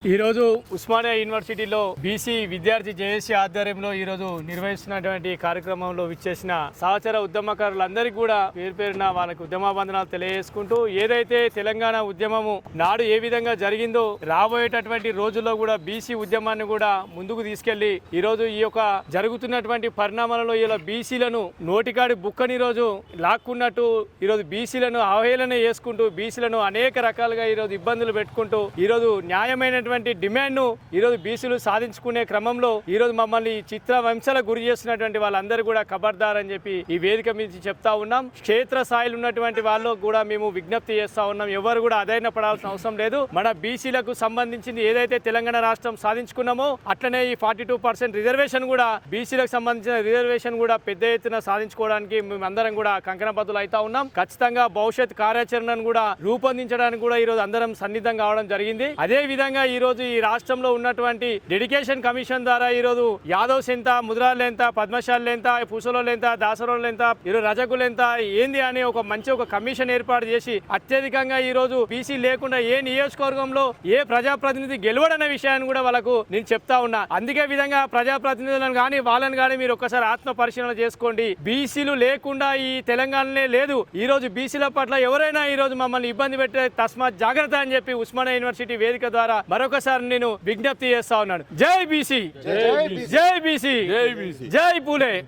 ఈ రోజు ఉస్మానియా యూనివర్సిటీలో బీసీ విద్యార్థి జేఏసీ ఆధ్వర్యంలో ఈ రోజు నిర్వహిస్తున్నటువంటి కార్యక్రమంలో విచ్చేసిన సహచర ఉద్యమకారులందరికీ కూడా పేరు పేరున వాళ్ళకి ఉద్యమాబంధనాలు తెలియజేసుకుంటూ ఏదైతే తెలంగాణ ఉద్యమము నాడు ఏ విధంగా జరిగిందో రాబోయేటటువంటి రోజుల్లో కూడా బీసీ ఉద్యమాన్ని కూడా ముందుకు తీసుకెళ్లి ఈ రోజు ఈ యొక్క జరుగుతున్నటువంటి పరిణామాలలో ఇలా బీసీలను నోటికాడి బుక్కని రోజు లాక్కున్నట్టు ఈరోజు బీసీలను అవహేళన చేసుకుంటూ బీసీలను అనేక రకాలుగా ఈరోజు ఇబ్బందులు పెట్టుకుంటూ ఈరోజు న్యాయమైనటువంటి డిమాండ్ ను ఈరోజు బీసీలు సాధించుకునే క్రమంలో ఈరోజు మమ్మల్ని చిత్రహింసలకు గురి చేస్తున్నటువంటి వాళ్ళందరూ కూడా ఖబర్దార్ అని చెప్పి ఈ వేదిక మీద చెప్తా ఉన్నాం. క్షేత్ర స్థాయిలో ఉన్నటువంటి వాళ్ళు కూడా మేము విజ్ఞప్తి చేస్తా ఉన్నాం. ఎవరు కూడా అధైర్య పడాల్సిన అవసరం లేదు. మన బీసీలకు సంబంధించింది ఏదైతే తెలంగాణ రాష్ట్రం సాధించుకున్నామో అట్లనే ఈ 42% రిజర్వేషన్ కూడా బీసీలకు సంబంధించిన రిజర్వేషన్ కూడా పెద్ద ఎత్తున సాధించుకోవడానికి మేమందరం కూడా కంకణబద్దులు అవుతా ఉన్నాం. ఖచ్చితంగా భవిష్యత్ కార్యాచరణను కూడా రూపొందించడానికి కూడా ఈరోజు అందరం సన్నిధం కావడం జరిగింది. అదే విధంగా ఈ రోజు ఈ రాష్ట్రంలో ఉన్నటువంటి డెడికేషన్ కమిషన్ ద్వారా ఈ రోజు యాదవ్స్ ఎంత, ముద్రాలు ఎంత, పద్మశాలు ఎంత, పూసలోళ్ళు ఎంత, దాసరోళ్ళు ఎంత, ఈరోజు రజకులు ఎంత ఏంది అని ఒక మంచి కమిషన్ ఏర్పాటు చేసి అత్యధికంగా ఈ రోజు బీసీ లేకుండా ఏ నియోజకవర్గంలో ఏ ప్రజాప్రతినిధి గెలవడన్న విషయాన్ని కూడా వాళ్ళకు నేను చెప్తా ఉన్నా. అందుకే విధంగా ప్రజాప్రతినిధులను కానీ వాళ్ళని కానీ మీరు ఒక్కసారి ఆత్మ పరిశీలన చేసుకోండి. బీసీలు లేకుండా ఈ తెలంగాణనే లేదు. ఈ రోజు బీసీల పట్ల ఎవరైనా ఈ రోజు మమ్మల్ని ఇబ్బంది పెట్టే తస్మాత్ జాగ్రత్త అని చెప్పి ఉస్మానియా యూనివర్సిటీ వేదిక ద్వారా మరొకసారి నేను విజ్ఞప్తి చేస్తా ఉన్నాను. జై బీసీ, జై బీసీ, జై పూలే.